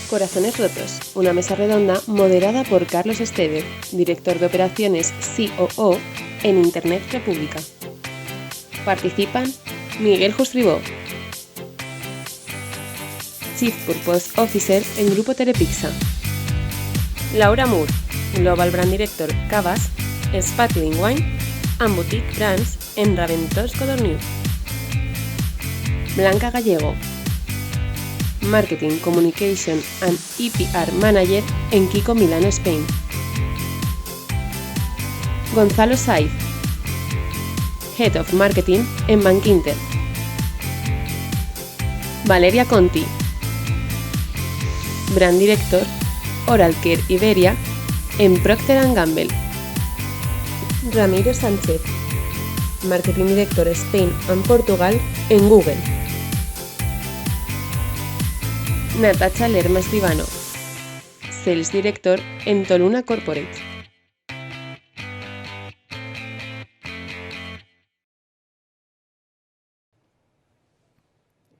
Corazones Rotos, una mesa redonda moderada por Carlos Esteve, director de operaciones COO en Internet República. Participan Miguel Justribó, Chief Purpose Officer en Grupo Telepixa, Laura Moore, Global Brand Director Cavas, Sparkling Wine and Boutique Brands en Raventós Codorniu, Blanca Gallego, Marketing, Communication and EPR Manager en Kiko Milano, Spain, Gonzalo Saiz, Head of Marketing en Bankinter, Valeria Conti, Brand Director Oral Care Iberia en Procter & Gamble, Ramiro Sánchez, Marketing Director Spain and Portugal en Google, Natacha Lerma Escribano, Sales Director en Toluna Corporate.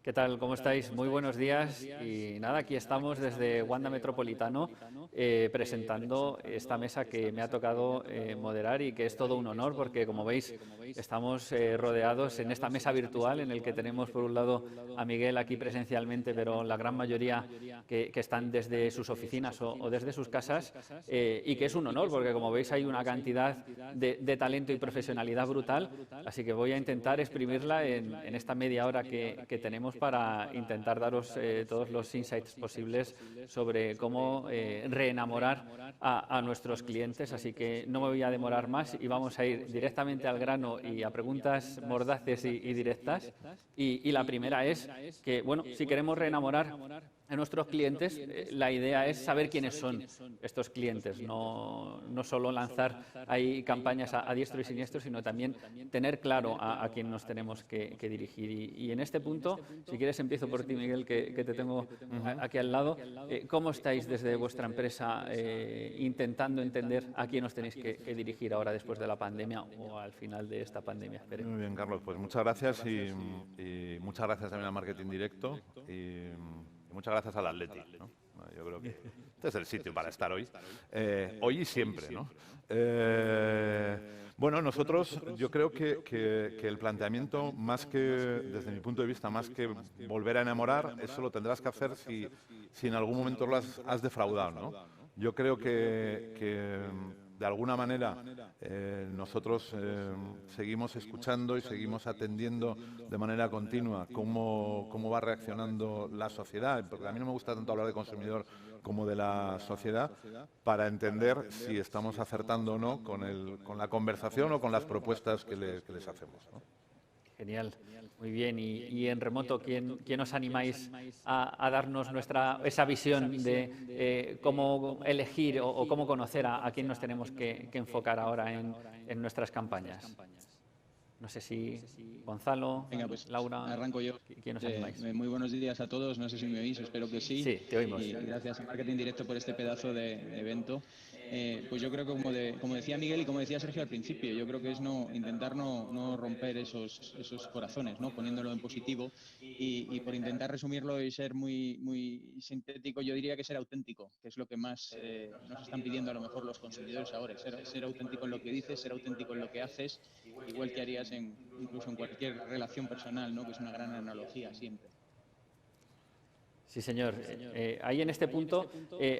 ¿Qué tal? ¿Cómo estáis? Muy buenos días. Y nada, aquí estamos desde Wanda Metropolitano presentando esta mesa que me ha tocado moderar y que es todo un honor porque, como veis, estamos rodeados en esta mesa virtual en el que tenemos por un lado a Miguel aquí presencialmente, pero la gran mayoría que están desde sus oficinas o desde sus casas y que es un honor porque, como veis, hay una cantidad de talento y profesionalidad brutal, así que voy a intentar exprimirla en esta media hora que tenemos para intentar daros todos los insights posibles sobre cómo reenamorar a nuestros clientes. Así que no me voy a demorar más y vamos a ir directamente al grano y a preguntas mordaces y directas. Y la primera es que, bueno, si queremos reenamorar a nuestros clientes, la idea es saber quiénes son estos clientes, no solo lanzar ahí campañas a diestro y siniestro, sino también tener claro a quién nos tenemos que dirigir. Y en este punto, si quieres, empiezo por ti, Miguel, que te tengo aquí al lado. ¿Cómo estáis desde vuestra empresa intentando entender a quién os tenéis que dirigir ahora después de la pandemia o al final de esta pandemia? Muy bien, Carlos, pues muchas gracias y muchas gracias también al Marketing Directo y muchas gracias al Athletic, ¿no? Yo creo que este es el sitio para estar hoy, hoy y siempre, ¿no? Bueno, nosotros, yo creo que el planteamiento, más que, desde mi punto de vista, más que volver a enamorar, eso lo tendrás que hacer si en algún momento lo has defraudado, ¿no? Yo creo que de alguna manera nosotros seguimos escuchando y seguimos atendiendo de manera continua cómo va reaccionando la sociedad, porque a mí no me gusta tanto hablar de consumidor como de la sociedad, para entender si estamos acertando o no con la conversación o con las propuestas que les hacemos, ¿no? Genial, muy bien. Y en remoto, ¿quién os animáis a darnos esa visión de cómo elegir o cómo conocer a quién nos tenemos que enfocar ahora en nuestras campañas? No sé si Gonzalo, venga, pues Laura, arranco yo. ¿quién os animáis? Muy buenos días a todos, no sé si me oís, espero que sí. Sí, te oímos. Y gracias a Marketing Directo por este pedazo de evento. Pues yo creo que como decía Miguel y como decía Sergio al principio, yo creo que es intentar no romper esos corazones, ¿no? Poniéndolo en positivo y por intentar resumirlo y ser muy sintético, yo diría que ser auténtico, que es lo que más nos están pidiendo a lo mejor los consumidores ahora, ser auténtico en lo que dices, ser auténtico en lo que haces, igual que harías incluso en cualquier relación personal, ¿no? Que es una gran analogía siempre. Sí, señor. Ahí en este punto,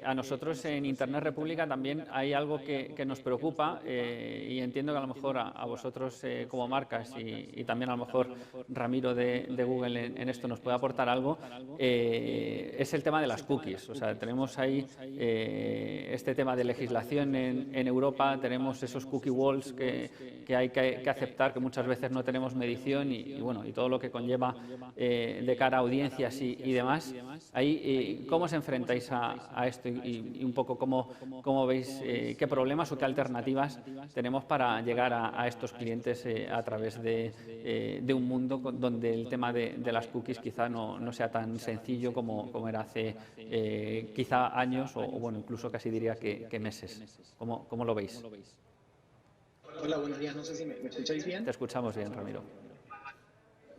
a nosotros en Internet República también hay algo que nos preocupa y entiendo que a lo mejor a vosotros como marcas y también a lo mejor Ramiro de Google en esto nos puede aportar algo, es el tema de las cookies. O sea, tenemos ahí este tema de legislación en Europa, tenemos esos cookie walls que hay que aceptar, que muchas veces no tenemos medición y bueno, y todo lo que conlleva de cara a audiencias y demás. Ahí, ¿cómo os enfrentáis a esto y un poco cómo veis qué problemas o qué alternativas tenemos para llegar a estos clientes a través de un mundo donde el tema de las cookies quizá no sea tan sencillo como era hace quizá años o bueno, incluso casi diría que meses? ¿Cómo lo veis? Hola, buenos días. No sé si me escucháis bien. Te escuchamos bien, Ramiro.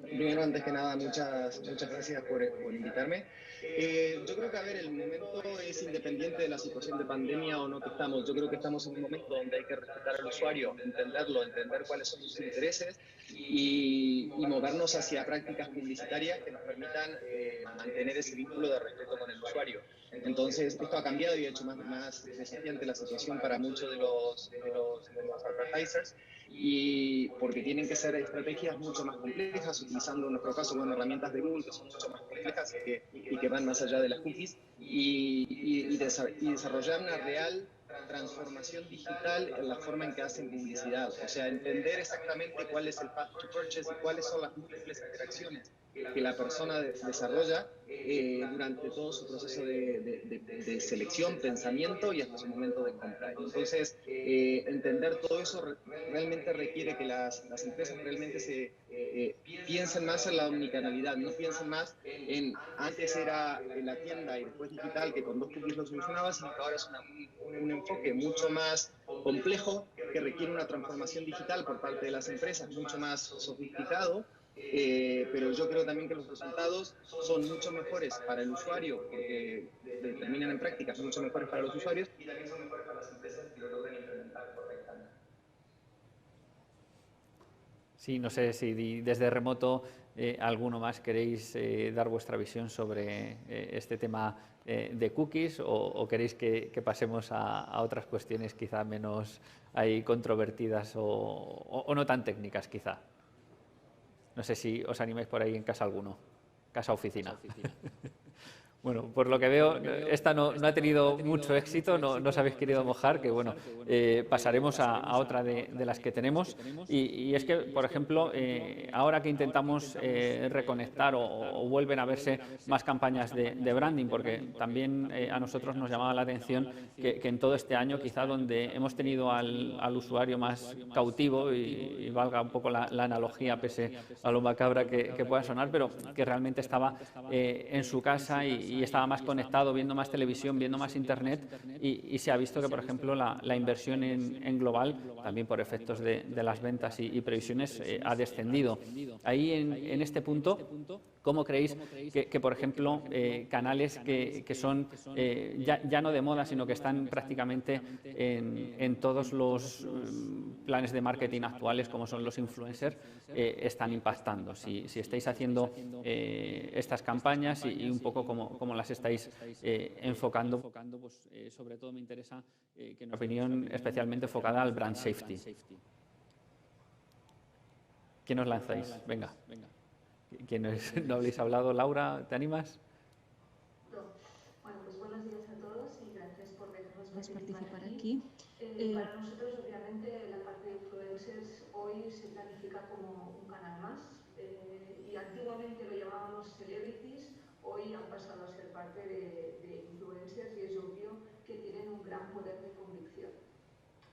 Primero, antes que nada, muchas gracias por invitarme. Yo creo que, a ver, el momento es independiente de la situación de pandemia o no que estamos. Yo creo que estamos en un momento donde hay que respetar al usuario, entenderlo, entender cuáles son sus intereses y movernos hacia prácticas publicitarias que nos permitan mantener ese vínculo de respeto con el usuario. Entonces, esto ha cambiado y ha hecho más desafiante la situación para muchos de los advertisers, y porque tienen que ser estrategias mucho más complejas, utilizando en nuestro caso herramientas de Google que son mucho más complejas y que van más allá de las cookies, y desarrollar una real transformación digital en la forma en que hacen publicidad. O sea, entender exactamente cuál es el path to purchase y cuáles son las múltiples interacciones que la persona desarrolla durante todo su proceso de selección, pensamiento y hasta su momento de compra. Entonces, entender todo eso realmente requiere que las empresas realmente piensen más en la omnicanalidad, no piensen más en antes era en la tienda y después digital, que con 2 cookies lo solucionaba, sino que ahora es un enfoque mucho más complejo que requiere una transformación digital por parte de las empresas, mucho más sofisticado. Pero yo creo también que los resultados son mucho mejores para el usuario, porque terminan en prácticas mucho mejores para los usuarios, y también son mejores para las empresas que lo logran implementar correctamente. Sí, no sé si desde remoto alguno más queréis dar vuestra visión sobre este tema de cookies o queréis que pasemos a otras cuestiones quizá menos ahí controvertidas o no tan técnicas quizá. No sé si os animáis por ahí en casa alguno, casa oficina. Bueno, por lo que veo, esta no ha tenido mucho éxito, no os habéis querido mojar, que bueno, pasaremos a otra de las que tenemos. Y es que, por ejemplo, ahora que intentamos reconectar o vuelven a verse más campañas de branding, porque también a nosotros nos llamaba la atención que en todo este año, quizá donde hemos tenido al usuario más cautivo, y valga un poco la analogía, pese a lo macabra que pueda sonar, pero que realmente estaba en su casa y estaba más conectado, viendo más televisión, viendo más internet, y se ha visto que, por ejemplo, la inversión en global, también por efectos de las ventas y previsiones, ha descendido. Ahí, en este punto, ¿cómo creéis que por ejemplo, canales que son ya no de moda, sino que están prácticamente en todos los planes de marketing actuales, como son los influencers, están impactando? Si estáis haciendo estas campañas y un poco cómo las estáis enfocando, pues, sobre todo me interesa que en opinión especialmente enfocada al brand safety. ¿Quién os lanzáis? Venga. ¿Quién no habéis hablado? Laura, ¿te animas? Bueno, pues buenos días a todos y gracias por dejarnos participar aquí. Para nosotros, obviamente, la parte de influencers hoy se planifica como un canal más, y antiguamente lo llamábamos celebrities, hoy han pasado a ser parte de influencers, y es obvio que tienen un gran poder de convicción.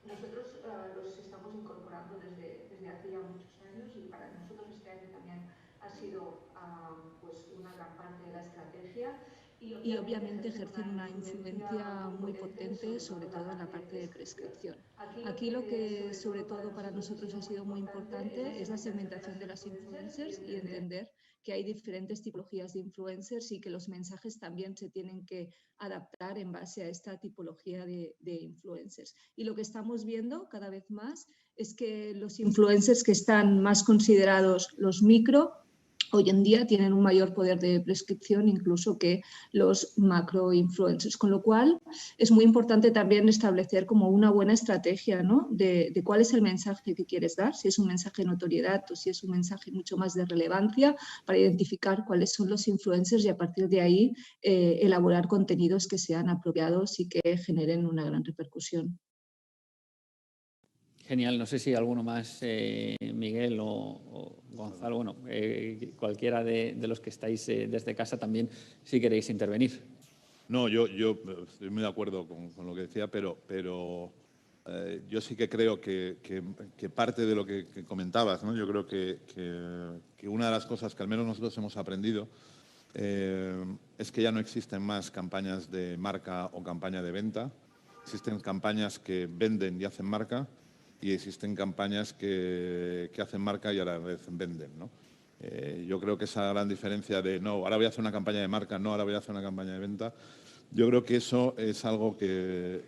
Nosotros los estamos incorporando desde hace ya muchos años, y para nosotros este año también ha sido pues una gran parte de la estrategia, y obviamente ejercen una influencia muy potente, sobre todo en la parte de prescripción. Aquí lo que sobre todo para nosotros ha sido muy importante es la segmentación de las influencers y entender que hay diferentes tipologías de influencers y que los mensajes también se tienen que adaptar en base a esta tipología de influencers. Y lo que estamos viendo cada vez más es que los influencers que están más considerados los micro, hoy en día tienen un mayor poder de prescripción incluso que los macro influencers, con lo cual es muy importante también establecer como una buena estrategia, ¿no? de cuál es el mensaje que quieres dar, si es un mensaje de notoriedad o si es un mensaje mucho más de relevancia, para identificar cuáles son los influencers y a partir de ahí elaborar contenidos que sean apropiados y que generen una gran repercusión. Genial, no sé si alguno más, Miguel o Gonzalo, bueno, cualquiera de los que estáis desde casa también, si queréis intervenir. No, yo estoy muy de acuerdo con lo que decía, pero yo sí que creo que parte de lo que comentabas, ¿no? Yo creo que una de las cosas que al menos nosotros hemos aprendido es que ya no existen más campañas de marca o campaña de venta. Existen campañas que venden y hacen marca, y existen campañas que hacen marca y a la vez venden, ¿no? Yo creo que esa gran diferencia de no, ahora voy a hacer una campaña de marca, no, ahora voy a hacer una campaña de venta, yo creo que eso es algo que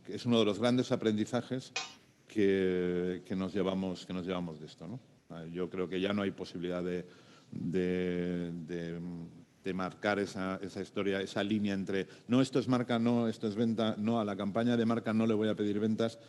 es uno de los grandes aprendizajes que nos llevamos de esto, ¿no? Yo creo que ya no hay posibilidad de marcar esa historia, esa línea entre no, esto es marca, no, esto es venta, no, a la campaña de marca no le voy a pedir ventas.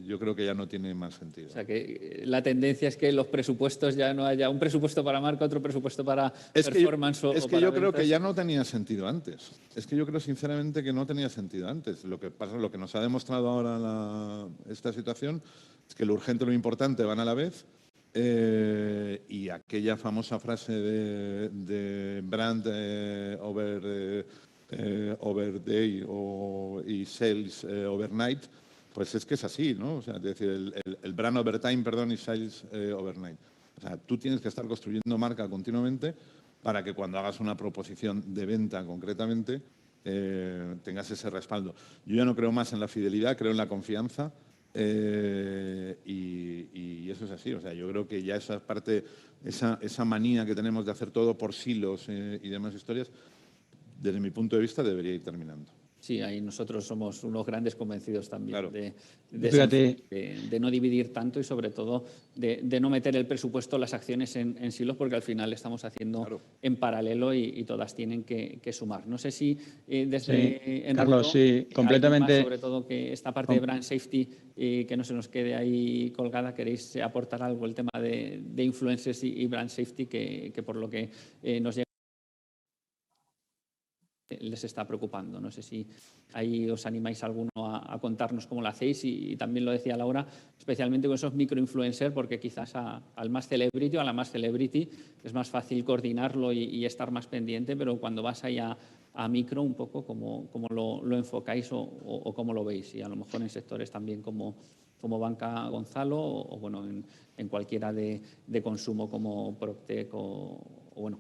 Yo creo que ya no tiene más sentido. O sea, que la tendencia es que los presupuestos ya no haya un presupuesto para marca, otro presupuesto para performance o para Es que yo creo ventas. que ya no tenía sentido antes. Es que yo creo sinceramente que no tenía sentido antes. Lo que pasa, lo que nos ha demostrado ahora esta situación es que lo urgente y lo importante van a la vez. Y aquella famosa frase de brand over day y sales overnight, pues es que es así, ¿no? O sea, es decir, el brand overtime, perdón, y sales overnight. O sea, tú tienes que estar construyendo marca continuamente para que cuando hagas una proposición de venta concretamente tengas ese respaldo. Yo ya no creo más en la fidelidad, creo en la confianza. Y eso es así, o sea, yo creo que ya esa parte, esa manía que tenemos de hacer todo por silos y demás historias, desde mi punto de vista debería ir terminando. Sí, ahí nosotros somos unos grandes convencidos también Claro. de no dividir tanto y sobre todo de no meter el presupuesto, las acciones en silos, porque al final estamos haciendo en paralelo y todas tienen que sumar. No sé si desde Enrico, Carlos, sí, completamente. más, sobre todo que esta parte de brand safety, que no se nos quede ahí colgada, queréis aportar algo, el tema de influencers y brand safety, que por lo que nos llega les está preocupando. No sé si ahí os animáis alguno a contarnos cómo lo hacéis y también lo decía Laura, especialmente con esos microinfluencers, porque quizás al más celebrity o a la más celebrity es más fácil coordinarlo y estar más pendiente, pero cuando vas ahí a micro un poco, ¿cómo lo enfocáis o cómo lo veis? Y a lo mejor en sectores también como banca Gonzalo o bueno, en cualquiera de consumo como PropTech o bueno,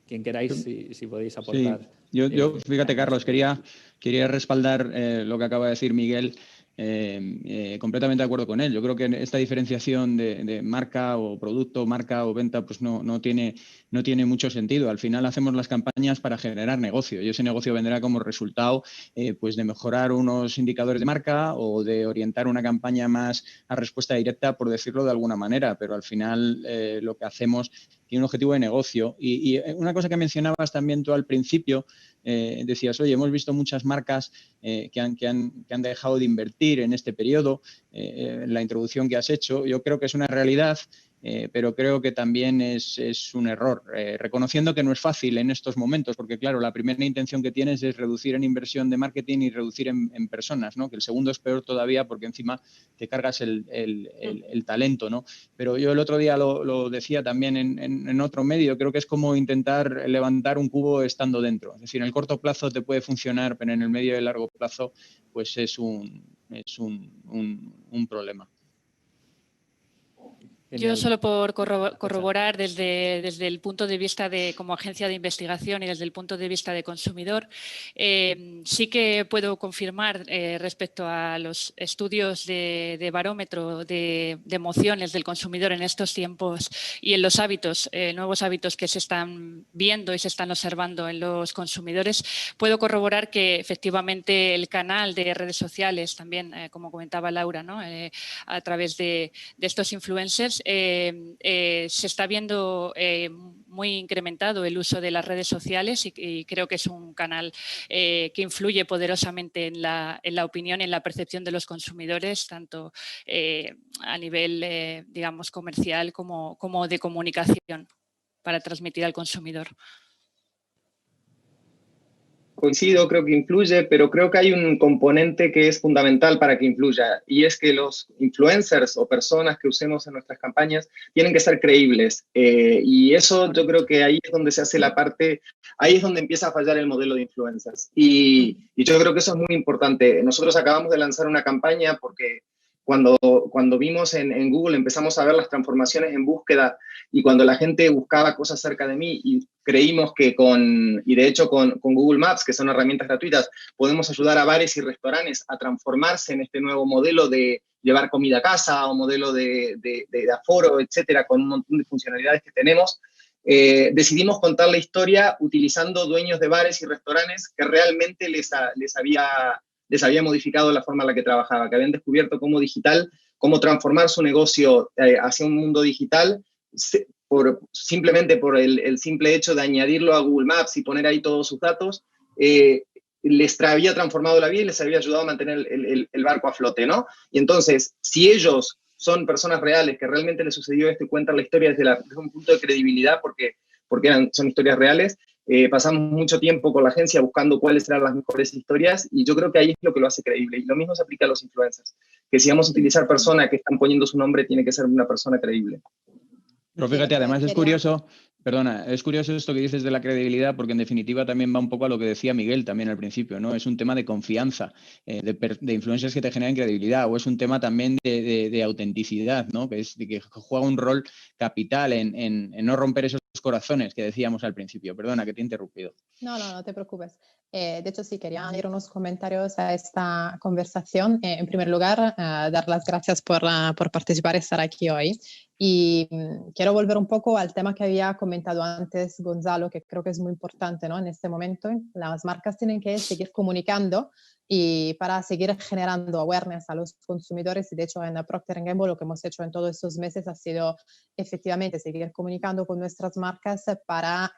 quien queráis, si podéis aportar. Sí. Yo fíjate, Carlos, quería respaldar lo que acaba de decir Miguel. Completamente de acuerdo con él. Yo creo que esta diferenciación de marca o producto, marca o venta, pues no tiene mucho sentido. Al final hacemos las campañas para generar negocio y ese negocio vendrá como resultado pues de mejorar unos indicadores de marca o de orientar una campaña más a respuesta directa, por decirlo de alguna manera, pero al final lo que hacemos tiene un objetivo de negocio. Y una cosa que mencionabas también tú al principio, decías, oye, hemos visto muchas marcas que han dejado de invertir en este periodo, la introducción que has hecho. Yo creo que es una realidad, pero creo que también es un error, reconociendo que no es fácil en estos momentos, porque claro, la primera intención que tienes es reducir en inversión de marketing y reducir en personas, ¿no? Que el segundo es peor todavía porque encima te cargas el talento, ¿no? Pero yo el otro día lo decía también en otro medio, creo que es como intentar levantar un cubo estando dentro. Es decir, en el corto plazo te puede funcionar, pero en el medio y largo plazo pues es un problema. Yo solo por corroborar desde el punto de vista de como agencia de investigación y desde el punto de vista de consumidor, sí que puedo confirmar respecto a los estudios de barómetro de emociones del consumidor en estos tiempos y en los hábitos, nuevos hábitos que se están viendo y se están observando en los consumidores, puedo corroborar que efectivamente el canal de redes sociales también, como comentaba Laura, ¿no? A través de estos influencers, se está viendo muy incrementado el uso de las redes sociales y creo que es un canal que influye poderosamente en la opinión y en la percepción de los consumidores, tanto a nivel, digamos, comercial como de comunicación para transmitir al consumidor. Coincido, creo que influye, pero creo que hay un componente que es fundamental para que influya, y es que los influencers o personas que usemos en nuestras campañas tienen que ser creíbles. Y eso yo creo que ahí es donde se hace la parte, ahí es donde empieza a fallar el modelo de influencers. Y yo creo que eso es muy importante. Nosotros acabamos de lanzar una campaña porque cuando vimos en Google, empezamos a ver las transformaciones en búsqueda y cuando la gente buscaba cosas cerca de mí y creímos que y de hecho con Google Maps, que son herramientas gratuitas, podemos ayudar a bares y restaurantes a transformarse en este nuevo modelo de llevar comida a casa o modelo de aforo, etcétera, con un montón de funcionalidades que tenemos. Decidimos contar la historia utilizando dueños de bares y restaurantes que realmente les había modificado la forma en la que trabajaba, que habían descubierto cómo transformar su negocio hacia un mundo digital, simplemente por el simple hecho de añadirlo a Google Maps y poner ahí todos sus datos, les había transformado la vida y les había ayudado a mantener el barco a flote, ¿no? Y entonces, si ellos son personas reales, que realmente les sucedió esto y cuentan la historia desde un punto de credibilidad, porque son historias reales, pasamos mucho tiempo con la agencia buscando cuáles eran las mejores historias y yo creo que ahí es lo que lo hace creíble. Y lo mismo se aplica a los influencers, que si vamos a utilizar personas que están poniendo su nombre, tiene que ser una persona creíble. Pero fíjate, además es curioso, perdona, es curioso esto que dices de la credibilidad, porque en definitiva también va un poco a lo que decía Miguel también al principio, ¿no? Es un tema de confianza, de influencers que te generan credibilidad, o es un tema también de autenticidad, ¿no? Que juega un rol capital en no romper esos corazones que decíamos al principio. Perdona, que te he interrumpido. No te preocupes. De hecho, sí, quería añadir unos comentarios a esta conversación. En primer lugar, dar las gracias por participar y estar aquí hoy. Y quiero volver un poco al tema que había comentado antes Gonzalo, que creo que es muy importante, ¿no? En este momento, las marcas tienen que seguir comunicando y para seguir generando awareness a los consumidores. Y de hecho, en Procter & Gamble lo que hemos hecho en todos estos meses ha sido efectivamente seguir comunicando con nuestras marcas para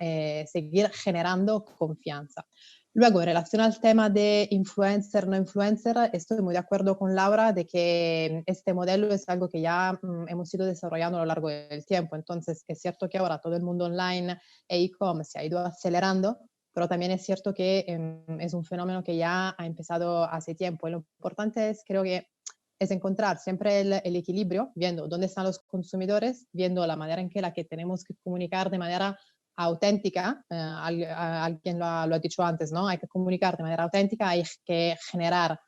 seguir generando confianza. Luego, en relación al tema de influencer, no influencer, estoy muy de acuerdo con Laura de que este modelo es algo que ya hemos ido desarrollando a lo largo del tiempo. Entonces, es cierto que ahora todo el mundo online e e-commerce se ha ido acelerando, pero también es cierto que es un fenómeno que ya ha empezado hace tiempo. Y lo importante es, creo que, es encontrar siempre el equilibrio, viendo dónde están los consumidores, viendo la manera en que tenemos que comunicar de manera auténtica, alguien lo ha dicho antes, ¿no? Hay que comunicar de manera auténtica, hay que generar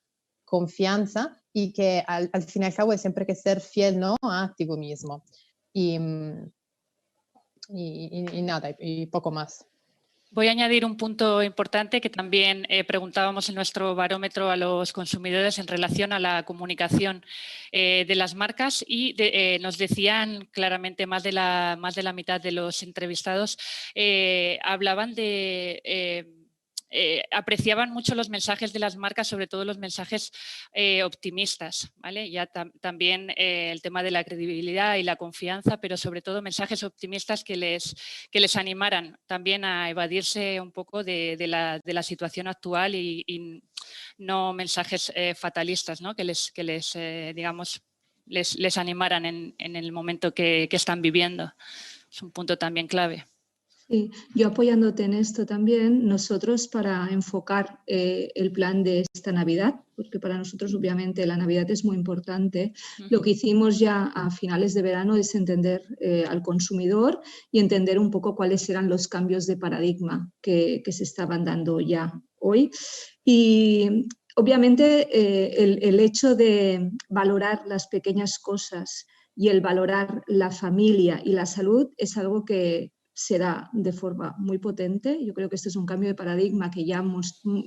confianza y que al fin y al cabo es siempre que ser fiel, ¿no? A ti mismo. Y nada, y poco más. Voy a añadir un punto importante que también preguntábamos en nuestro barómetro a los consumidores en relación a la comunicación de las marcas y nos decían claramente más de la mitad de los entrevistados hablaban de... apreciaban mucho los mensajes de las marcas, sobre todo los mensajes optimistas, ¿vale? Ya también el tema de la credibilidad y la confianza, pero sobre todo mensajes optimistas que les animaran también a evadirse un poco de la situación actual y no mensajes fatalistas, ¿no? Que les digamos, les animaran en el momento que están viviendo. Es un punto también clave. Sí, yo apoyándote en esto también, nosotros para enfocar el plan de esta Navidad, porque para nosotros obviamente la Navidad es muy importante, lo que hicimos ya a finales de verano es entender al consumidor y entender un poco cuáles eran los cambios de paradigma que se estaban dando ya hoy. Y obviamente el hecho de valorar las pequeñas cosas y el valorar la familia y la salud es algo que se da de forma muy potente. Yo creo que este es un cambio de paradigma que ya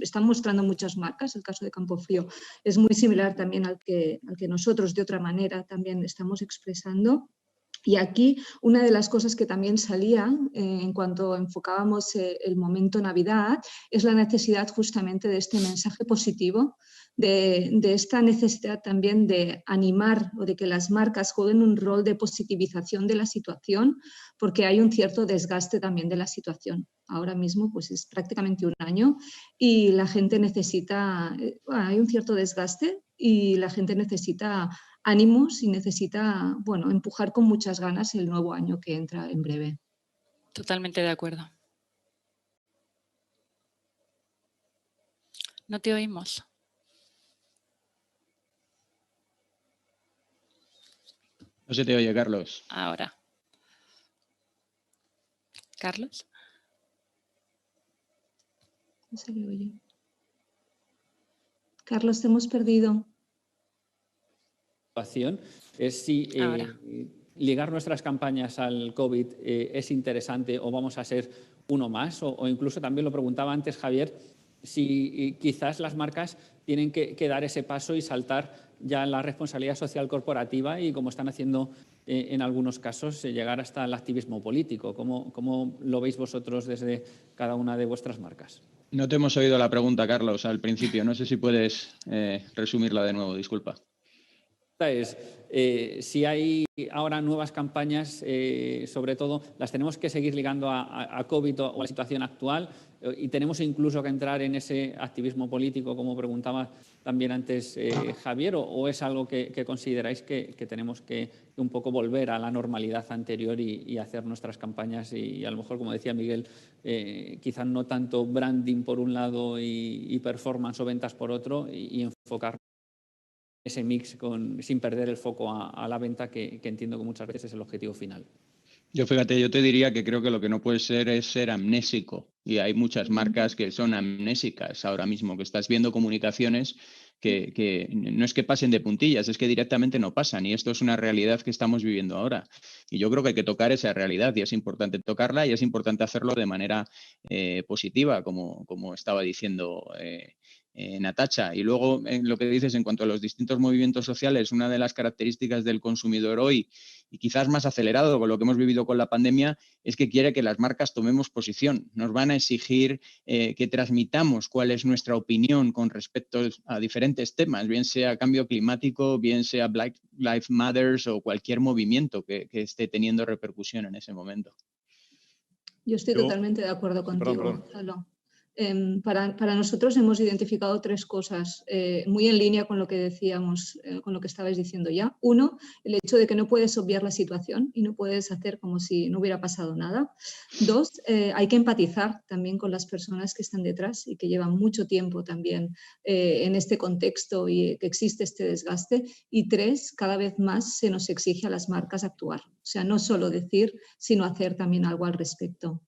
están mostrando muchas marcas. El caso de Campofrío es muy similar también al que nosotros de otra manera también estamos expresando. Y aquí una de las cosas que también salía en cuanto enfocábamos el momento Navidad es la necesidad justamente de este mensaje positivo, de esta necesidad también de animar o de que las marcas jueguen un rol de positivización de la situación, porque hay un cierto desgaste también de la situación. Ahora mismo pues es prácticamente un año y la gente necesita, hay un cierto desgaste y la gente necesita ánimos y necesita, bueno, empujar con muchas ganas el nuevo año que entra en breve. Totalmente de acuerdo. No te oímos. No se te oye, Carlos. Ahora. ¿Carlos? No se le oye. Carlos, te hemos perdido. situación es si ligar nuestras campañas al COVID es interesante o vamos a ser uno más, o incluso también lo preguntaba antes Javier, si quizás las marcas tienen que dar ese paso y saltar ya la responsabilidad social corporativa y, como están haciendo en algunos casos, llegar hasta el activismo político. ¿Cómo lo veis vosotros desde cada una de vuestras marcas? No te hemos oído la pregunta, Carlos, al principio. No sé si puedes resumirla de nuevo, disculpa. Es, si hay ahora nuevas campañas, sobre todo, las tenemos que seguir ligando a COVID o a la situación actual, y tenemos incluso que entrar en ese activismo político, como preguntaba también antes Javier, o es algo que consideráis que tenemos que un poco volver a la normalidad anterior y hacer nuestras campañas y a lo mejor, como decía Miguel, quizás no tanto branding por un lado y performance o ventas por otro, y enfocar ese mix sin perder el foco a la venta, que entiendo que muchas veces es el objetivo final? Yo te diría que creo que lo que no puede ser es ser amnésico, y hay muchas marcas que son amnésicas ahora mismo, que estás viendo comunicaciones que no es que pasen de puntillas, es que directamente no pasan, y esto es una realidad que estamos viviendo ahora. Y yo creo que hay que tocar esa realidad, y es importante tocarla, y es importante hacerlo de manera positiva, como estaba diciendo Natacha. Y luego, en lo que dices en cuanto a los distintos movimientos sociales, una de las características del consumidor hoy, y quizás más acelerado con lo que hemos vivido con la pandemia, es que quiere que las marcas tomemos posición. Nos van a exigir que transmitamos cuál es nuestra opinión con respecto a diferentes temas, bien sea cambio climático, bien sea Black Lives Matter o cualquier movimiento que esté teniendo repercusión en ese momento. Yo estoy totalmente de acuerdo contigo, Gonzalo. Para nosotros hemos identificado tres cosas muy en línea con lo que decíamos, con lo que estabais diciendo ya. Uno, el hecho de que no puedes obviar la situación y no puedes hacer como si no hubiera pasado nada. Dos, hay que empatizar también con las personas que están detrás y que llevan mucho tiempo también en este contexto y que existe este desgaste. Y tres, cada vez más se nos exige a las marcas actuar. O sea, no solo decir, sino hacer también algo al respecto.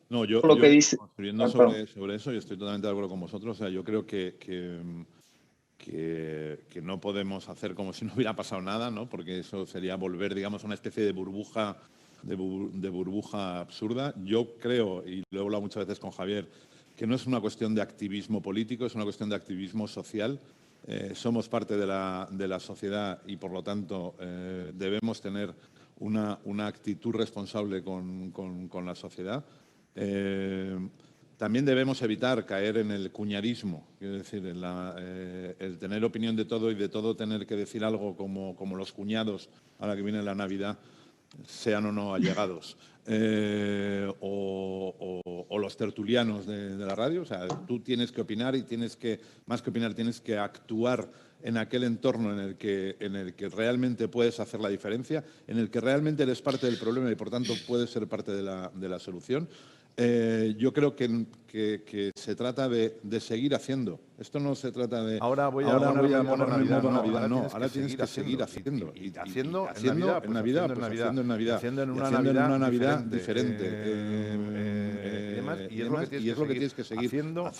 No, yo construyendo sobre eso, y estoy totalmente de acuerdo con vosotros. O sea, yo creo que no podemos hacer como si no hubiera pasado nada, ¿no? Porque eso sería volver, digamos, a una especie de burbuja, de burbuja absurda. Yo creo, y lo he hablado muchas veces con Javier, que no es una cuestión de activismo político, es una cuestión de activismo social. Somos parte de la sociedad y, por lo tanto, debemos tener una actitud responsable con la sociedad. También debemos evitar caer en el cuñadismo, es decir, el tener opinión de todo y de todo tener que decir algo como los cuñados ahora que viene la Navidad, sean o no allegados, o los tertulianos de la radio. O sea, tú tienes que opinar y más que opinar, tienes que actuar en aquel entorno en el que realmente puedes hacer la diferencia, en el que realmente eres parte del problema y, por tanto, puedes ser parte de la solución. Yo creo que se trata de seguir haciendo. Esto no se trata de ahora voy a poner Navidad. No, ahora tienes que seguir haciendo. Y haciendo en Navidad, haciendo en una Navidad diferente. Y es lo que tienes que seguir haciendo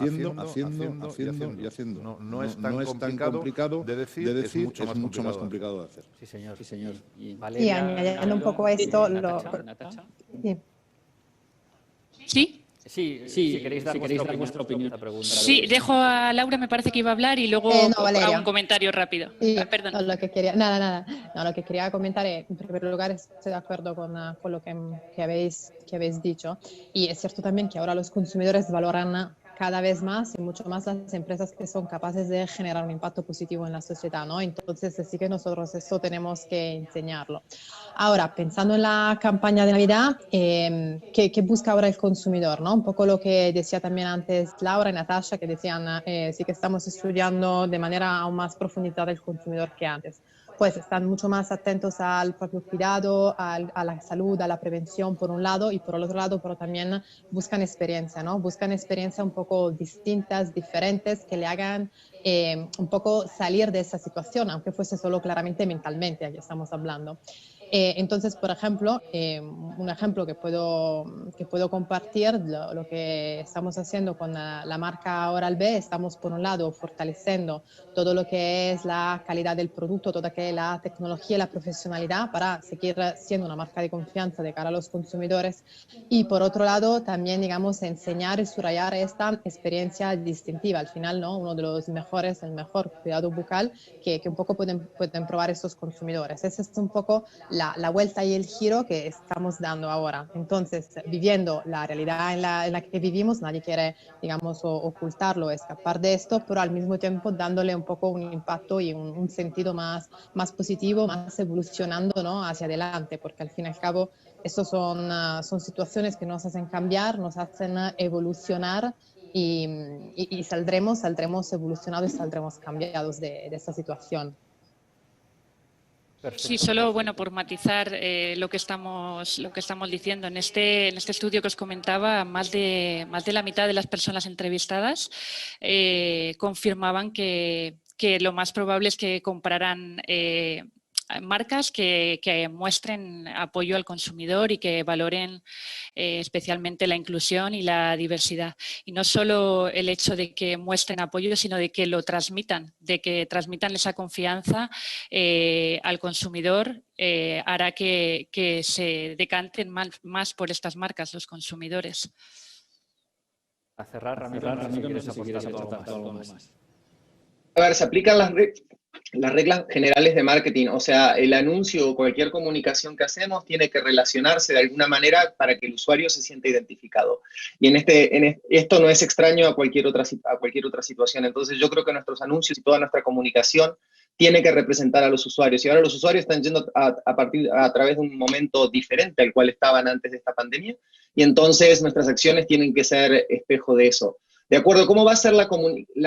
y haciendo. No es tan complicado de decir, es mucho más complicado de hacer. Sí, señor. Sí, señor. Y añadiendo un poco a esto... ¿Sí? Sí, si queréis dar vuestra opinión. Sí, dejo a Laura, me parece que iba a hablar, y luego hago un comentario rápido. Sí, perdón. Lo que quería comentar es, en primer lugar, estoy de acuerdo con lo que habéis dicho. Y es cierto también que ahora los consumidores valoran cada vez más y mucho más las empresas que son capaces de generar un impacto positivo en la sociedad, ¿no? Entonces, sí que nosotros eso tenemos que enseñarlo. Ahora, pensando en la campaña de Navidad, ¿qué busca ahora el consumidor, ¿no? Un poco lo que decía también antes Laura y Natasha, que decían, sí que estamos estudiando de manera aún más profundizada el consumidor que antes. Pues están mucho más atentos al propio cuidado, a la salud, a la prevención por un lado, y por el otro lado, pero también buscan experiencia, ¿no? Buscan experiencias un poco distintas, diferentes, que le hagan un poco salir de esa situación, aunque fuese solo claramente mentalmente, aquí estamos hablando. Entonces, por ejemplo, un ejemplo que puedo compartir, lo que estamos haciendo con la marca Oral-B, estamos por un lado fortaleciendo todo lo que es la calidad del producto, toda que la tecnología y la profesionalidad para seguir siendo una marca de confianza de cara a los consumidores, y por otro lado también, digamos, enseñar y subrayar esta experiencia distintiva. Al final, ¿no? Uno de los mejores, el mejor cuidado bucal que un poco pueden probar estos consumidores. Esa es un poco la vuelta y el giro que estamos dando ahora. Entonces, viviendo la realidad en la que vivimos, nadie quiere, digamos, ocultarlo, escapar de esto, pero al mismo tiempo dándole un poco un impacto y un sentido más positivo, más evolucionando, ¿no? Hacia adelante, porque al fin y al cabo estos son situaciones que nos hacen cambiar, nos hacen evolucionar, y saldremos evolucionados y saldremos cambiados de esta situación. Sí, solo por matizar lo que estamos diciendo. En este estudio que os comentaba, más de la mitad de las personas entrevistadas confirmaban que lo más probable es que compraran marcas que muestren apoyo al consumidor y que valoren especialmente la inclusión y la diversidad. Y no solo el hecho de que muestren apoyo, sino de que lo transmitan, de que transmitan esa confianza al consumidor, hará que se decanten más por estas marcas los consumidores. A cerrar, Ramiro, no sé si quieres aportar algo más. A ver, se aplican las reglas generales de marketing, o sea, el anuncio o cualquier comunicación que hacemos tiene que relacionarse de alguna manera para que el usuario se sienta identificado. Y esto no es extraño a cualquier otra situación. Entonces yo creo que nuestros anuncios y toda nuestra comunicación tiene que representar a los usuarios. Y ahora los usuarios están yendo a través de un momento diferente al cual estaban antes de esta pandemia. Y entonces nuestras acciones tienen que ser espejo de eso. De acuerdo, ¿cómo va a ser la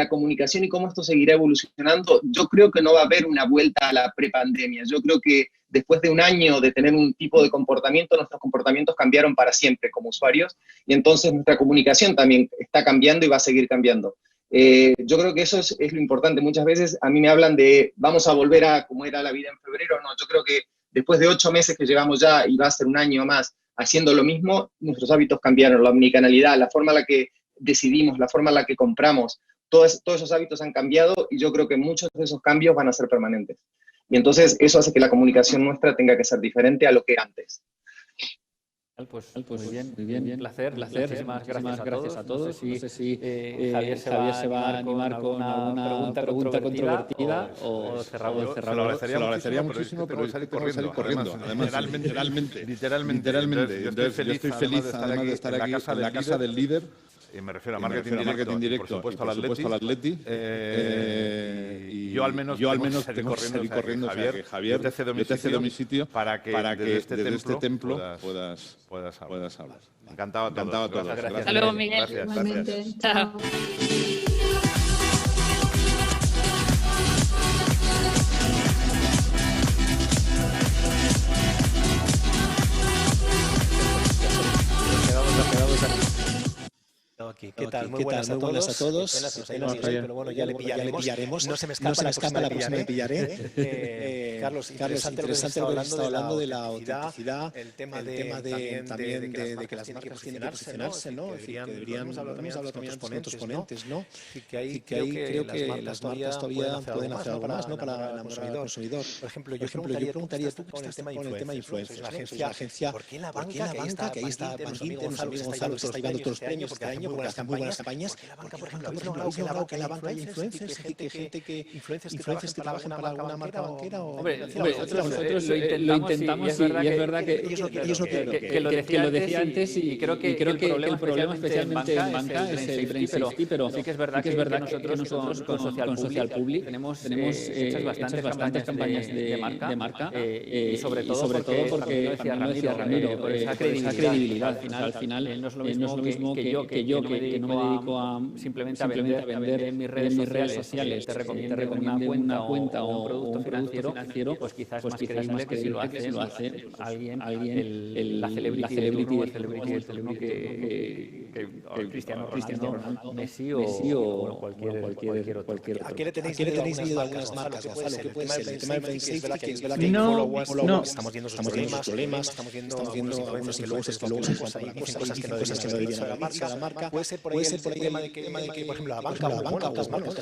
comunicación y cómo esto seguirá evolucionando? Yo creo que no va a haber una vuelta a la prepandemia. Yo creo que después de un año de tener un tipo de comportamiento, nuestros comportamientos cambiaron para siempre como usuarios, y entonces nuestra comunicación también está cambiando y va a seguir cambiando. Yo creo que eso es lo importante. Muchas veces a mí me hablan de vamos a volver a como era la vida en febrero. No, yo creo que después de 8 meses que llevamos ya, y va a ser un año más haciendo lo mismo, nuestros hábitos cambiaron, la omnicanalidad, la forma en la que decidimos, la forma en la que compramos, todos esos hábitos han cambiado, y yo creo que muchos de esos cambios van a ser permanentes. Y entonces eso hace que la comunicación nuestra tenga que ser diferente a lo que era antes. Pues muy bien. Un placer. Muchísimas gracias a todos. No sé si Javier se va a animar con alguna pregunta controvertida o cerramos. Se lo agradecería muchísimo, pero salir corriendo. Además, literalmente. Entonces, yo estoy feliz, además de estar aquí en la casa del líder. Me refiero a marketing directo, por supuesto al Atleti. Y yo al menos tengo que salir corriendo, Javier, yo te cedo mi sitio para que desde este templo puedas hablar. Encantado a todos. Gracias. Hasta luego, Miguel. Gracias. Chao. Aquí. ¿Qué tal? Muy buenas a todos. Pero bueno, ya le pillaremos. No se me escapa la próxima le pillaré. Carlos, interesante lo que está hablando de la autenticidad, el tema de que las marcas tienen que posicionarse, ¿no? Deberíamos hablar también con otros ponentes, ¿no? Y que ahí creo que las marcas todavía pueden hacer algo más, ¿no? Para el consumidor. Por ejemplo, yo preguntaría, tú que estás con el tema de influencers, la agencia, ¿por qué la banca, que ahí está Banquinte, nuestro amigo Gonzalo, que está llevando todos los premios este año, porque hacen muy buenas campañas? Porque, por ejemplo, ¿habéis logrado que en la banca haya influencers, gente que trabajen para alguna marca banquera? Nosotros lo intentamos, y es verdad que lo decía antes, y creo que el problema especialmente en banca es el brand safety, pero sí que es verdad que nosotros con Social Public tenemos hechas bastantes campañas de marca, y sobre todo porque también lo decía Ramiro, por esa credibilidad. Al final no es lo mismo que yo que no me dedico a simplemente a vender en mis redes sociales, te recomiendo una cuenta o un producto financiero, pues quizás es más creíble que si lo hace alguien, la celebrity que Cristiano Ronaldo, Messi o cualquier otro. ¿A qué le tenéis miedo a algunas marcas, Gonzalo? ¿Qué puede ser? El tema del brand safety, que es verdad que estamos viendo sus problemas, estamos viendo algunos influencers que luego dicen cosas que no deberían haber la marca. Puede ser por ahí el tema de que, por ejemplo, la banca, las marcas que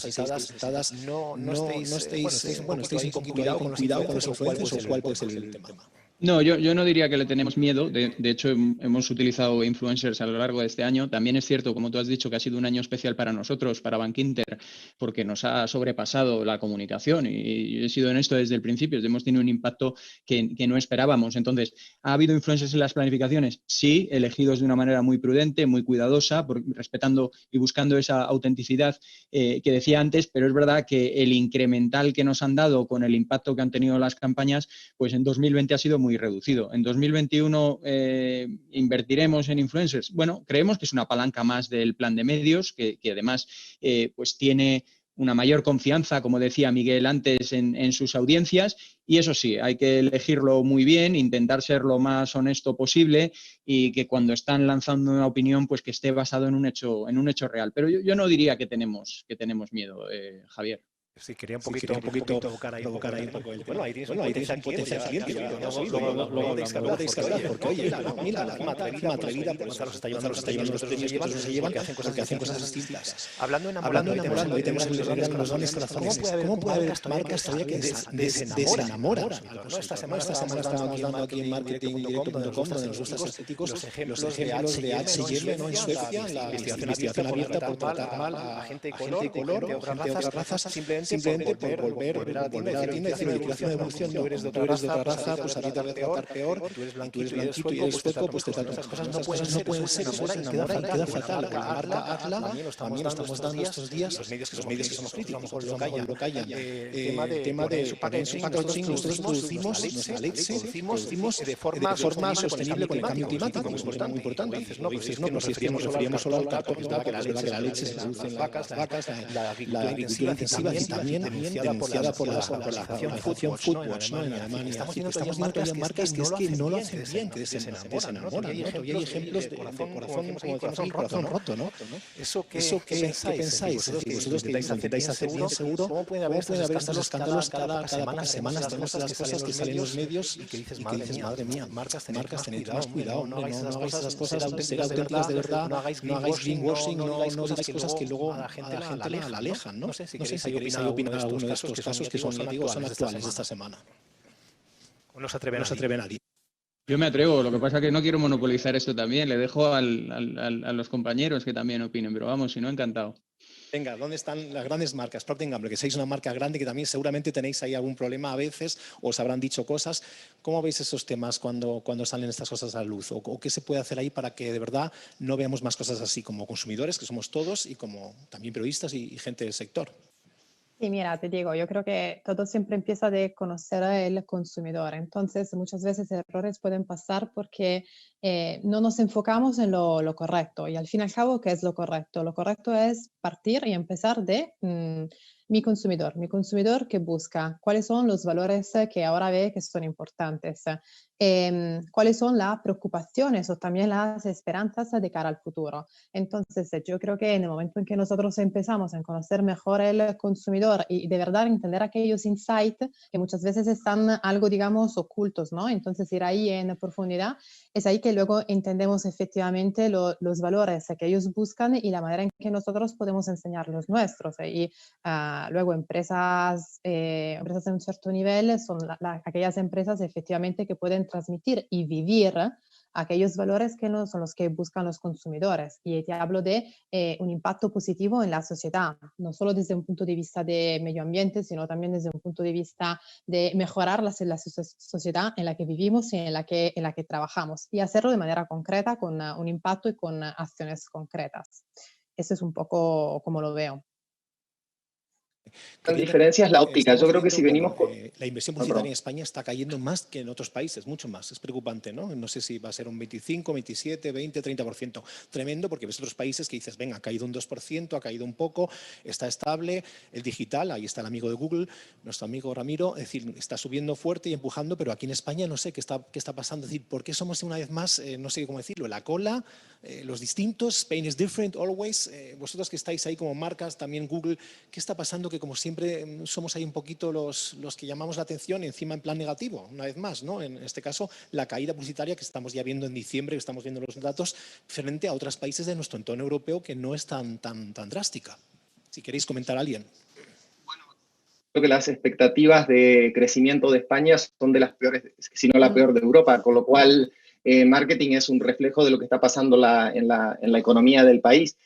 estáis citadas, no estéis un poco cuidado con los influencers, o cuál puede ser el tema. No, yo no diría que le tenemos miedo. De hecho, hemos utilizado influencers a lo largo de este año. También es cierto, como tú has dicho, que ha sido un año especial para nosotros, para Bankinter, porque nos ha sobrepasado la comunicación y he sido honesto desde el principio. Hemos tenido un impacto que no esperábamos. Entonces, ¿ha habido influencers en las planificaciones? Sí, elegidos de una manera muy prudente, muy cuidadosa, respetando y buscando esa autenticidad que decía antes, pero es verdad que el incremental que nos han dado con el impacto que han tenido las campañas, pues en 2020 ha sido muy reducido. En 2021 invertiremos en influencers. Bueno, creemos que es una palanca más del plan de medios, que además pues tiene una mayor confianza, como decía Miguel antes, en sus audiencias, y eso sí, hay que elegirlo muy bien, intentar ser lo más honesto posible y que cuando están lanzando una opinión, pues que esté basado en un hecho real. Pero yo no diría que tenemos miedo, Javier. Sí, quería un poquito provocar ahí un poco el tema. Bueno, ahí tienes un potencial cliente. Luego tenéis que hablar, porque oye, mira, la firma atrevida, por eso los está llevando los premios que se llevan, porque hacen cosas distintas. Hablando enamorando, hoy tenemos los dones corazones. ¿Cómo puede haber marcas todavía que desenamoran? Esta semana estábamos dando aquí en marketing.com, donde nos gustan estéticos, los ejemplos de H&M en Suecia, la investigación abierta por tratar mal a gente de color, de otras razas, simplemente por volver a la tienda y decir, la evolución, tú eres de otra raza, pues a ti te va a tratar peor, tú eres blanquito y eres sueco, pues te tratan. Esas cosas no pueden ser, queda fatal. La marca hazla, también lo estamos dando estos días, los medios que somos críticos, lo callan. El tema de su packaging, nosotros producimos nuestra leche, producimos de forma sostenible con el cambio climático, que es muy importante. No, pues es que nos referíamos solo al cartón, es verdad que la leche se produce en las vacas, la agricultura intensiva también denunciada por la asociación Foodwatch, ¿no? En Alemania. Estamos viendo todavía marcas que es que no lo hacen bien, que desenamoran, ¿no? Y hay ejemplos de corazón roto, ¿no? ¿Eso qué pensáis? Vosotros que intentáis hacer bien seguro, ¿cómo puede haber estos escándalos cada pocas semanas? Tenemos las cosas que salen en los medios y que dices, madre mía, marcas, tenéis más cuidado, no hagáis esas cosas, ser auténticas de verdad, no hagáis greenwashing, no digáis cosas que luego a la gente la alejan, ¿no? No sé si queréis opinar de alguno de estos casos que son actuales esta semana. No se atreve nadie. Yo me atrevo, lo que pasa es que no quiero monopolizar esto también, le dejo a los compañeros que también opinen, pero vamos, si no, encantado. Venga, ¿dónde están las grandes marcas? Procter & Gamble, que sois una marca grande que también seguramente tenéis ahí algún problema a veces, os habrán dicho cosas. ¿Cómo veis esos temas cuando salen estas cosas a la luz? ¿O qué se puede hacer ahí para que de verdad no veamos más cosas así como consumidores, que somos todos, y como también periodistas y gente del sector? Sí, mira, te digo, yo creo que todo siempre empieza de conocer al consumidor. Entonces, muchas veces errores pueden pasar porque no nos enfocamos en lo correcto. Y al fin y al cabo, ¿qué es lo correcto? Lo correcto es partir y empezar de mi consumidor que busca, cuáles son los valores que ahora ve que son importantes, cuáles son las preocupaciones o también las esperanzas de cara al futuro. Entonces, yo creo que en el momento en que nosotros empezamos a conocer mejor el consumidor y de verdad entender aquellos insights que muchas veces están algo, digamos, ocultos, ¿no? Entonces, ir ahí en profundidad, es ahí que luego entendemos efectivamente los valores que ellos buscan y la manera en que nosotros podemos enseñar los nuestros. Y luego empresas de un cierto nivel son aquellas empresas efectivamente que pueden transmitir y vivir aquellos valores que no son los que buscan los consumidores. Y te hablo de un impacto positivo en la sociedad, no solo desde un punto de vista de medio ambiente, sino también desde un punto de vista de mejorar la sociedad en la que vivimos y en la que trabajamos, y hacerlo de manera concreta, con un impacto y con acciones concretas. Eso es un poco como lo veo. La diferencia es la óptica. Yo creo que si venimos... La inversión publicitaria en España está cayendo más que en otros países, mucho más. Es preocupante, ¿no? No sé si va a ser un 25, 27, 20, 30%. Tremendo, porque ves otros países que dices, venga, ha caído un 2%, ha caído un poco, está estable. El digital, ahí está el amigo de Google, nuestro amigo Ramiro, es decir, está subiendo fuerte y empujando, pero aquí en España no sé qué está pasando. Es decir, ¿por qué somos una vez más, no sé cómo decirlo, la cola, los distintos, Spain is different always? Vosotros que estáis ahí como marcas, también Google, ¿qué está pasando? Que como siempre somos ahí un poquito los que llamamos la atención, encima en plan negativo, una vez más, ¿no? En este caso, la caída publicitaria que estamos ya viendo en diciembre, que estamos viendo los datos, frente a otros países de nuestro entorno europeo que no es tan drástica. Si queréis comentar a alguien. Creo que las expectativas de crecimiento de España son de las peores, si no la peor de Europa, con lo cual marketing es un reflejo de lo que está pasando en la economía del país.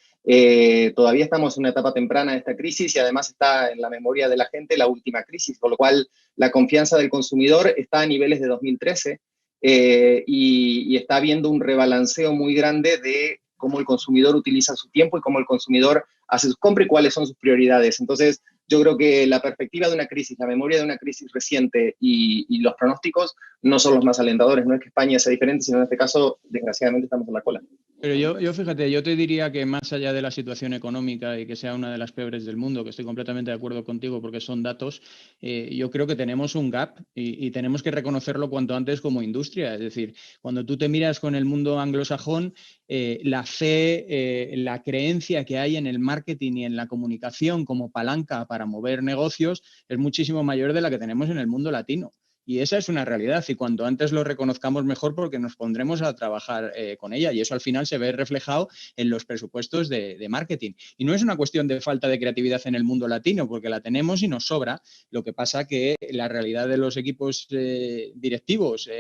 Todavía estamos en una etapa temprana de esta crisis y además está en la memoria de la gente la última crisis, con lo cual la confianza del consumidor está a niveles de 2013 y está habiendo un rebalanceo muy grande de cómo el consumidor utiliza su tiempo y cómo el consumidor hace sus compras y cuáles son sus prioridades. Entonces, yo creo que la perspectiva de una crisis, la memoria de una crisis reciente y los pronósticos no son los más alentadores. No es que España sea diferente, sino en este caso, desgraciadamente, estamos en la cola. Pero yo fíjate, yo te diría que más allá de la situación económica y que sea una de las peores del mundo, que estoy completamente de acuerdo contigo porque son datos, yo creo que tenemos un gap y tenemos que reconocerlo cuanto antes como industria. Es decir, cuando tú te miras con el mundo anglosajón, la fe, la creencia que hay en el marketing y en la comunicación como palanca para mover negocios es muchísimo mayor de la que tenemos en el mundo latino. Y esa es una realidad y cuanto antes lo reconozcamos mejor porque nos pondremos a trabajar con ella y eso al final se ve reflejado en los presupuestos de marketing. Y no es una cuestión de falta de creatividad en el mundo latino porque la tenemos y nos sobra. Lo que pasa que la realidad de los equipos directivos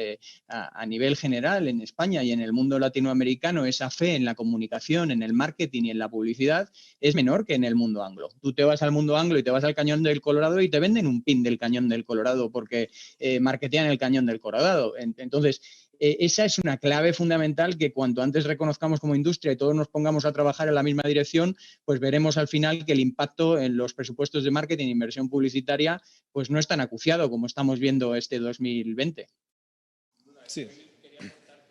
a nivel general en España y en el mundo latinoamericano, esa fe en la comunicación, en el marketing y en la publicidad es menor que en el mundo anglo. Tú te vas al mundo anglo y te vas al Cañón del Colorado y te venden un pin del Cañón del Colorado porque marketean el Cañón del Colorado. Entonces, esa es una clave fundamental que cuanto antes reconozcamos como industria y todos nos pongamos a trabajar en la misma dirección, pues veremos al final que el impacto en los presupuestos de marketing e inversión publicitaria pues no es tan acuciado como estamos viendo este 2020. Sí.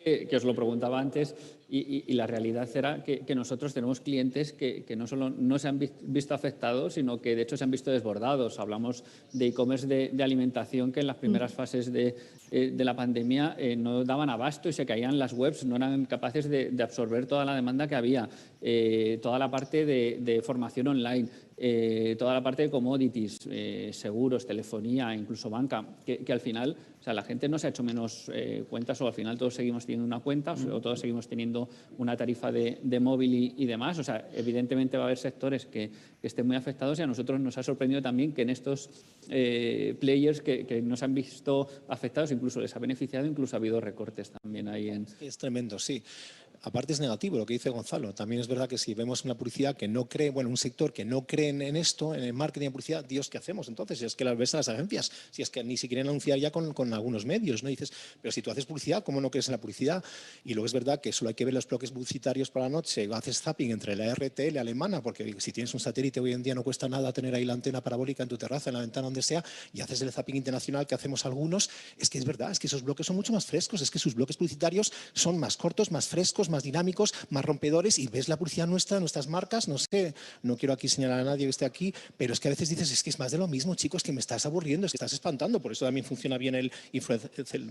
Que os lo preguntaba antes y la realidad era que nosotros tenemos clientes que no solo no se han visto afectados, sino que de hecho se han visto desbordados. Hablamos de e-commerce de alimentación que en las primeras fases de la pandemia no daban abasto y se caían las webs, no eran capaces de absorber toda la demanda que había, toda la parte de formación online, toda la parte de commodities, seguros, telefonía, incluso banca, que al final, o sea, la gente no se ha hecho menos cuentas o al final todos seguimos teniendo una cuenta o todos seguimos teniendo una tarifa de móvil y demás. O sea, evidentemente va a haber sectores que estén muy afectados y a nosotros nos ha sorprendido también que en estos players que no se han visto afectados, incluso les ha beneficiado, incluso ha habido recortes también ahí en... Es tremendo, sí. Aparte es negativo lo que dice Gonzalo. También es verdad que si vemos una publicidad que no cree, bueno, un sector que no cree en esto, en el marketing de publicidad, Dios, ¿qué hacemos entonces? Si es que las ves a las agencias, si es que ni se quieren anunciar ya con algunos medios, ¿no? Y dices, pero si tú haces publicidad, ¿cómo no crees en la publicidad? Y luego es verdad que solo hay que ver los bloques publicitarios por la noche, haces zapping entre la RTL alemana, porque si tienes un satélite hoy en día no cuesta nada tener ahí la antena parabólica en tu terraza, en la ventana, donde sea, y haces el zapping internacional que hacemos algunos, es que es verdad, es que esos bloques son mucho más frescos, es que sus bloques publicitarios son más cortos, más frescos, más dinámicos, más rompedores y ves la publicidad nuestra, nuestras marcas, no sé, no quiero aquí señalar a nadie que esté aquí, pero es que a veces dices, es que es más de lo mismo, chicos, que me estás aburriendo, es que estás espantando, por eso también funciona bien el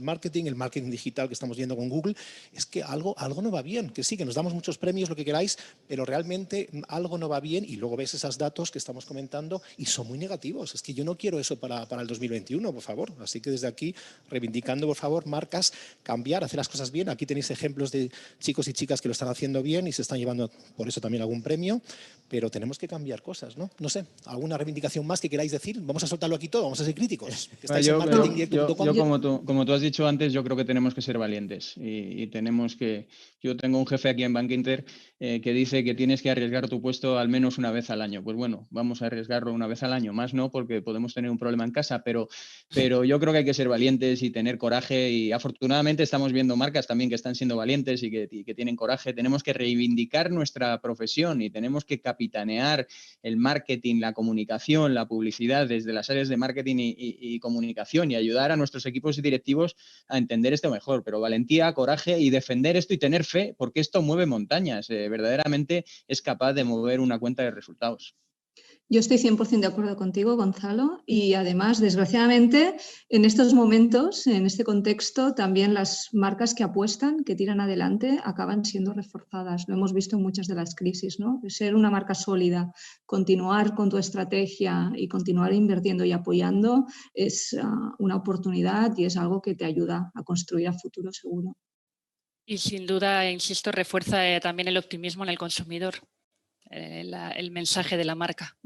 marketing digital que estamos viendo con Google, es que algo no va bien, que sí, que nos damos muchos premios, lo que queráis, pero realmente algo no va bien y luego ves esos datos que estamos comentando y son muy negativos, es que yo no quiero eso para el 2021, por favor, así que desde aquí, reivindicando, por favor, marcas, cambiar, hacer las cosas bien, aquí tenéis ejemplos de chicos y chicas que lo están haciendo bien y se están llevando por eso también algún premio, pero tenemos que cambiar cosas, ¿no? No sé, ¿alguna reivindicación más que queráis decir? Vamos a soltarlo aquí todo, vamos a ser críticos. Yo como tú has dicho antes, yo creo que tenemos que ser valientes y tenemos que... Yo tengo un jefe aquí en Bankinter que dice que tienes que arriesgar tu puesto al menos una vez al año. Pues bueno, vamos a arriesgarlo una vez al año, más no, porque podemos tener un problema en casa, pero yo creo que hay que ser valientes y tener coraje y afortunadamente estamos viendo marcas también que están siendo valientes y que tienen coraje. Tenemos que reivindicar nuestra profesión y tenemos que capitalizar capitanear el marketing, la comunicación, la publicidad desde las áreas de marketing y comunicación y ayudar a nuestros equipos directivos a entender esto mejor. Pero valentía, coraje y defender esto y tener fe, porque esto mueve montañas. Verdaderamente es capaz de mover una cuenta de resultados. Yo estoy 100% de acuerdo contigo, Gonzalo, y además, desgraciadamente, en estos momentos, en este contexto, también las marcas que apuestan, que tiran adelante, acaban siendo reforzadas. Lo hemos visto en muchas de las crisis, ¿no? Ser una marca sólida, continuar con tu estrategia y continuar invirtiendo y apoyando es una oportunidad y es algo que te ayuda a construir a futuro seguro. Y sin duda, insisto, refuerza también el optimismo en el consumidor. El mensaje de la marca.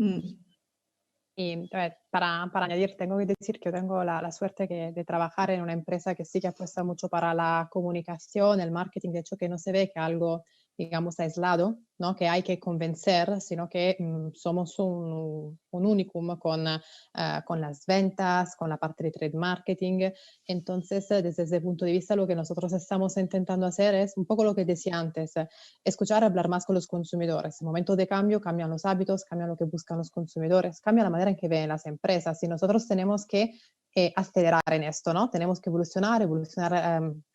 Y para añadir, tengo que decir que yo tengo la suerte de trabajar en una empresa que sí que apuesta mucho para la comunicación, el marketing, de hecho que no se ve que algo, digamos, aislado, ¿no? Que hay que convencer, sino que somos un unicum con las ventas, con la parte de trade marketing. Entonces, desde ese punto de vista, lo que nosotros estamos intentando hacer es un poco lo que decía antes, escuchar, hablar más con los consumidores. En momentos de cambio cambian los hábitos, cambian lo que buscan los consumidores, cambia la manera en que ven las empresas y nosotros tenemos que acelerar en esto, ¿no? Tenemos que evolucionar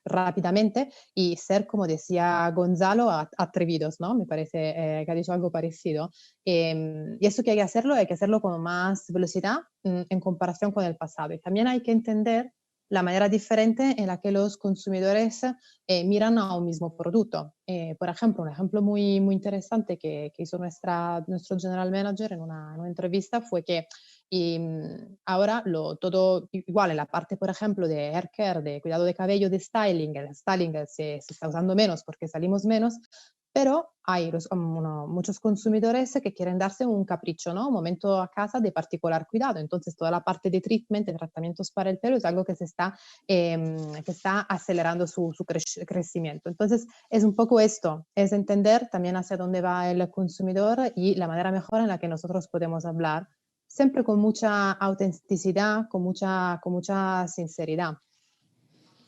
rápidamente y ser, como decía Gonzalo, atrevidos, ¿no? Me parece que ha dicho algo parecido. Y eso que hay que hacerlo con más velocidad en comparación con el pasado. Y también hay que entender la manera diferente en la que los consumidores miran a un mismo producto. Por ejemplo, un ejemplo muy, muy interesante que hizo nuestro general manager en una entrevista fue que ahora todo igual en la parte, por ejemplo, de hair care, de cuidado de cabello, de styling, el styling se está usando menos porque salimos menos, pero hay muchos consumidores que quieren darse un capricho, ¿no? Un momento a casa de particular cuidado. Entonces, toda la parte de treatment, de tratamientos para el pelo, es algo que está acelerando su crecimiento. Entonces, es un poco esto, es entender también hacia dónde va el consumidor y la manera mejor en la que nosotros podemos hablar, siempre con mucha autenticidad, con mucha sinceridad.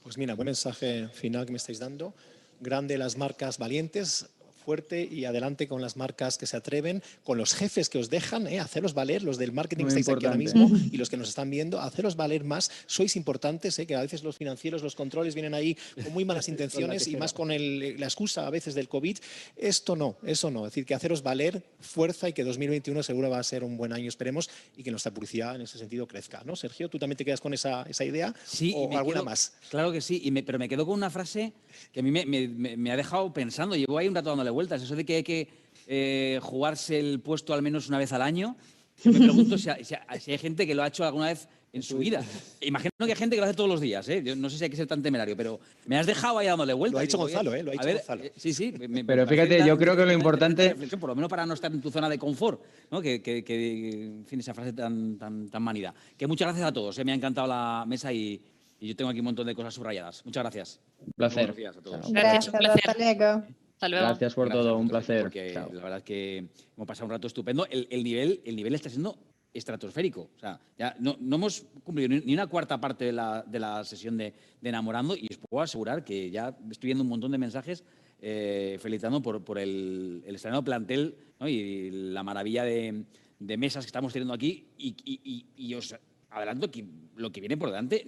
Pues mira, buen mensaje final que me estáis dando. Grande las marcas valientes, fuerte y adelante con las marcas que se atreven, con los jefes que os dejan, haceros valer, los del marketing que estáis aquí ahora mismo y los que nos están viendo, haceros valer más, sois importantes, que a veces los financieros, los controles vienen ahí con muy malas intenciones y más con la excusa a veces del COVID. Esto no, eso no, es decir, que haceros valer, fuerza y que 2021 seguro va a ser un buen año, esperemos, y que nuestra publicidad en ese sentido crezca, ¿no? Sergio, ¿tú también te quedas con esa idea? Sí, ¿O alguna más? Claro que sí, pero me quedo con una frase que a mí me ha dejado pensando, llevo ahí un rato dándole vueltas, eso de que hay que jugarse el puesto al menos una vez al año. Yo me pregunto si hay gente que lo ha hecho alguna vez en su vida. Imagino que hay gente que lo hace todos los días, ¿eh? Yo no sé si hay que ser tan temerario, pero me has dejado ahí dándole vueltas. Lo ha dicho Gonzalo, ¿eh? Lo ha dicho Gonzalo. Sí. Pero fíjate, yo creo que lo importante... Por lo menos para no estar en tu zona de confort, ¿no? Que en fin, esa frase tan manida. Que muchas gracias a todos, me ha encantado la mesa y yo tengo aquí un montón de cosas subrayadas. Muchas gracias. Un placer. Buenos días a todos. Gracias, un placer. Hasta luego. Hasta luego. Gracias por todo, un placer. Porque la verdad es que hemos pasado un rato estupendo. El nivel está siendo estratosférico. O sea, ya no hemos cumplido ni una cuarta parte de la sesión de Enamorando y os puedo asegurar que ya estoy viendo un montón de mensajes felicitando por el estrenado plantel, ¿no? Y la maravilla de mesas que estamos teniendo aquí y os adelanto que lo que viene por delante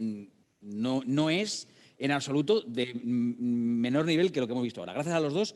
no es en absoluto de menor nivel que lo que hemos visto ahora. Gracias a los dos